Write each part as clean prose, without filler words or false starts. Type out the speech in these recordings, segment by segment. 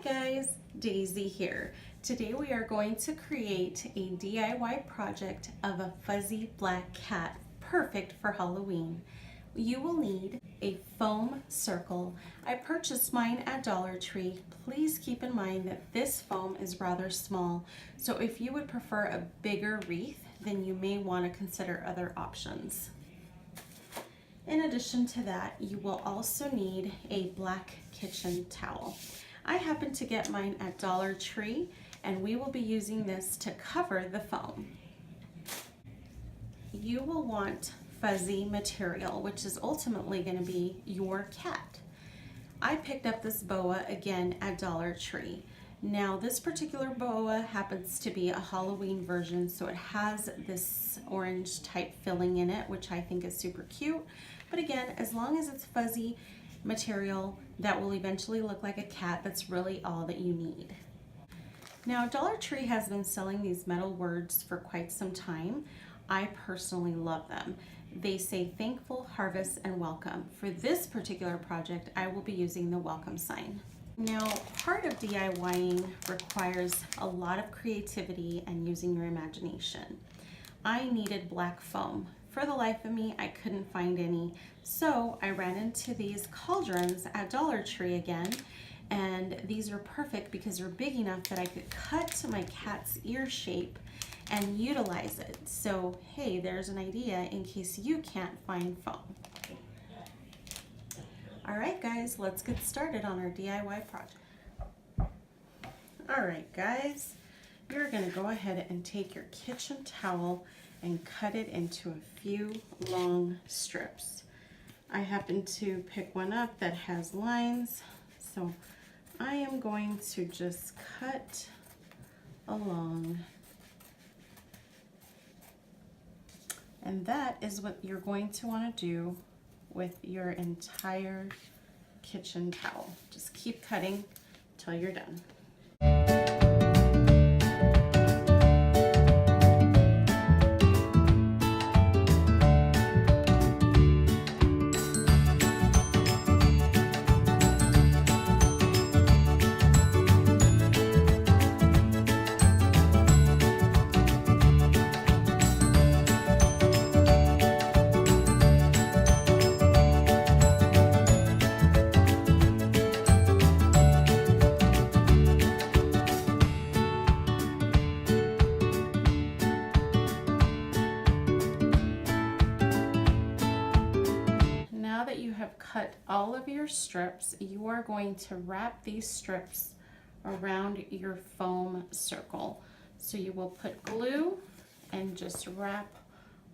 guys, Daisy here. Today we are going to create a DIY project of a fuzzy black cat, perfect for Halloween. You will need a foam circle. I purchased mine at Dollar Tree. Please keep in mind that this foam is rather small, so if you would prefer a bigger wreath, then you may want to consider other options. In addition to that, you will also need a black kitchen towel. I happened to get mine at Dollar Tree, and we will be using this to cover the foam. You will want fuzzy material, which is ultimately going to be your cat. I picked up this boa again at Dollar Tree. Now this particular boa happens to be a Halloween version, so it has this orange type filling in it, which I think is super cute. But again, as long as it's fuzzy material that will eventually look like a cat, that's really all that you need. Now Dollar Tree has been selling these metal words for quite some time. I personally love them. They say thankful, harvest, and welcome. For this particular project, I will be using the welcome sign. Now, part of DIYing requires a lot of creativity and using your imagination. I needed black foam. For the life of me, I couldn't find any, so I ran into these cauldrons at Dollar Tree again, and these are perfect because they're big enough that I could cut my cat's ear shape and utilize it. So, hey, there's an idea in case you can't find foam. All right, guys, let's get started on our DIY project. All right, guys, you're gonna go ahead and take your kitchen towel and cut it into a few long strips. I happen to pick one up that has lines, so I am going to just cut along. And that is what you're going to want to do with your entire kitchen towel. Just keep cutting till you're done. Now that you have cut all of your strips, you are going to wrap these strips around your foam circle. So you will put glue and just wrap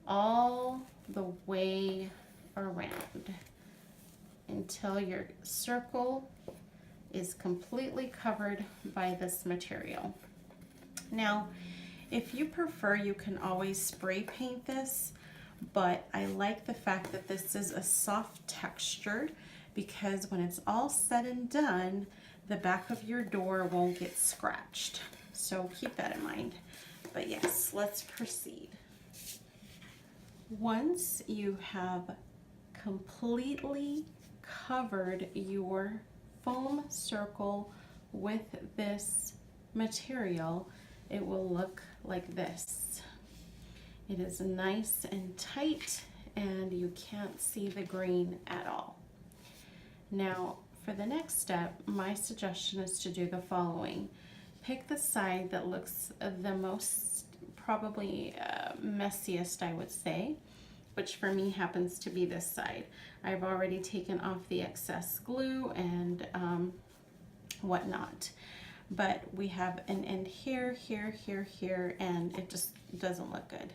all the way around until your circle is completely covered by this material. Now, if you prefer, you can always spray paint this, but I like the fact that this is a soft texture because when it's all said and done, the back of your door won't get scratched. So keep that in mind. But yes, let's proceed. Once you have completely covered your foam circle with this material, it will look like this. It is nice and tight, and you can't see the green at all. Now, for the next step, my suggestion is to do the following. Pick the side that looks the most, probably messiest, I would say, which for me happens to be this side. I've already taken off the excess glue and whatnot. But we have an end here, here, here, here, and it just doesn't look good.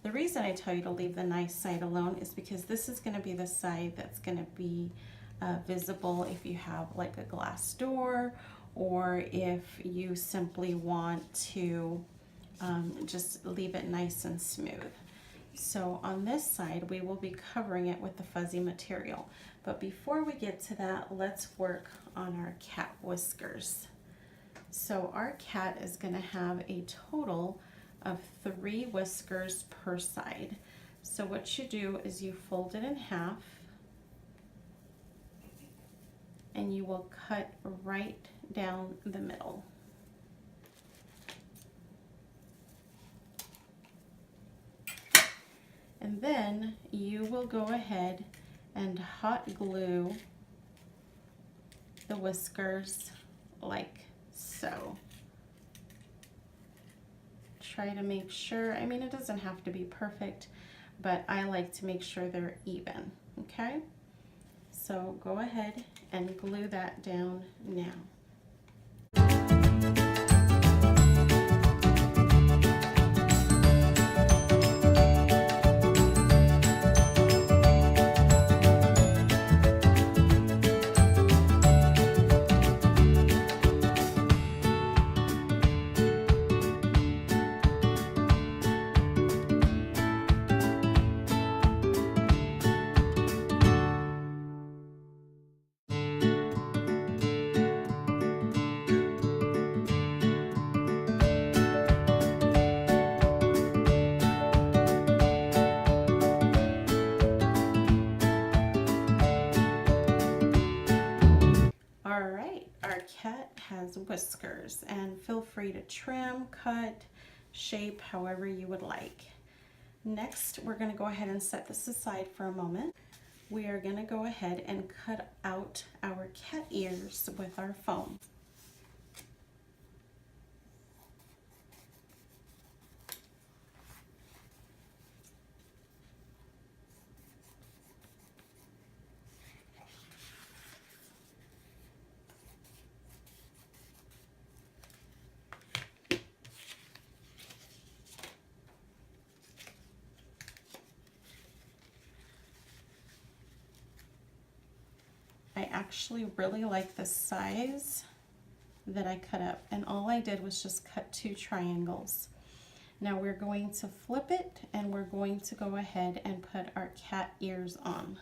The reason I tell you to leave the nice side alone is because this is going to be the side that's going to be visible if you have like a glass door, or if you simply want to just leave it nice and smooth. So on this side, we will be covering it with the fuzzy material. But before we get to that, let's work on our cat whiskers. So our cat is going to have a total of 3 whiskers per side. So what you do is you fold it in half and you will cut right down the middle. And then you will go ahead and hot glue the whiskers like so. Try to make sure, I mean, it doesn't have to be perfect, but I like to make sure they're even, okay? So go ahead and glue that down now. Cat has whiskers, and feel free to trim, cut, shape however you would like. Next, we're going to go ahead and set this aside for a moment. We are going to go ahead and cut out our cat ears with our foam. I actually really like the size that I cut up, and all I did was just cut 2 triangles. Now we're going to flip it, and we're going to go ahead and put our cat ears on.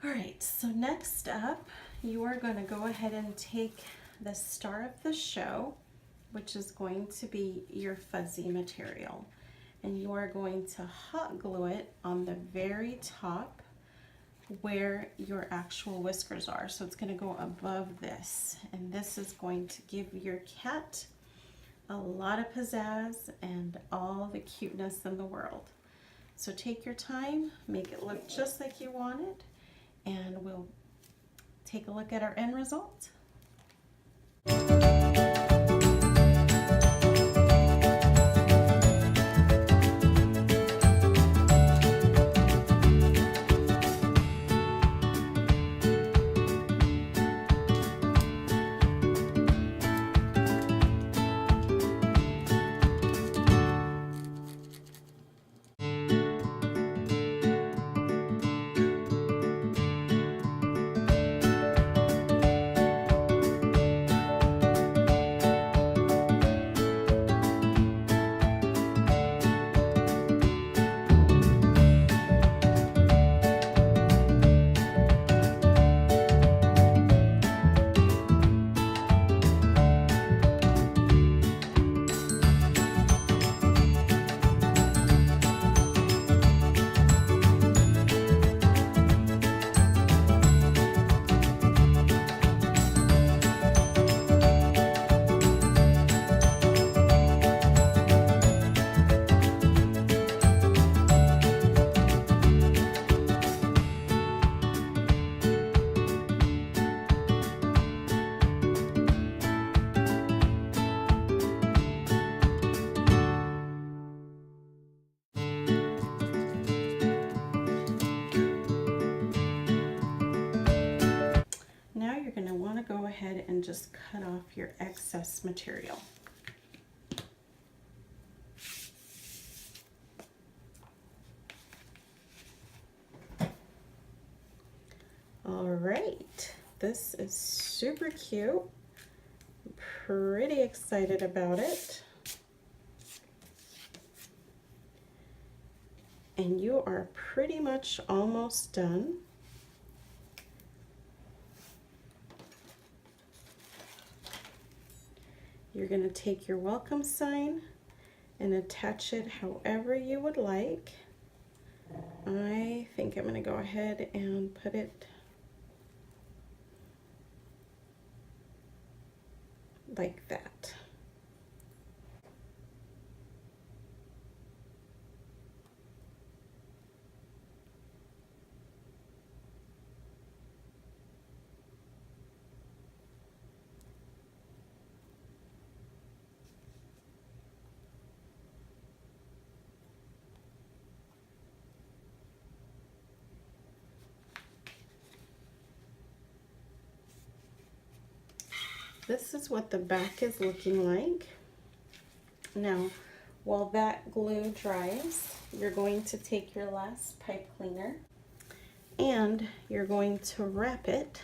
Alright, so next up, you are going to go ahead and take the star of the show, which is going to be your fuzzy material, and you are going to hot glue it on the very top where your actual whiskers are. So it's going to go above this, and this is going to give your cat a lot of pizzazz and all the cuteness in the world. So take your time, make it look just like you want it, and we'll take a look at our end result. then just cut off your excess material. All right, this is super cute. I'm pretty excited about it. And you are pretty much almost done. You're going to take your welcome sign and attach it however you would like. I think I'm going to go ahead and put it like that. This is what the back is looking like. Now, while that glue dries, you're going to take your last pipe cleaner and you're going to wrap it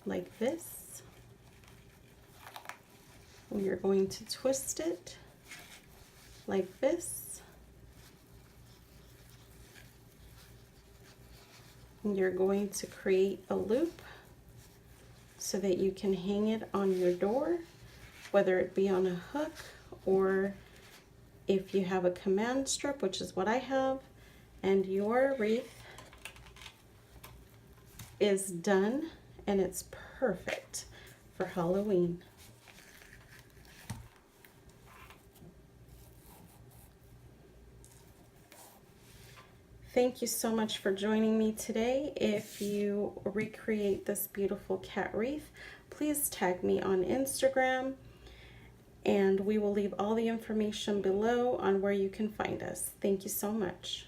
like this. And you're going to twist it like this. You're going to create a loop so that you can hang it on your door, whether it be on a hook or if you have a command strip, which is what I have, and your wreath is done and it's perfect for Halloween. Thank you so much for joining me today. If you recreate this beautiful cat wreath, please tag me on Instagram, and we will leave all the information below on where you can find us. Thank you so much.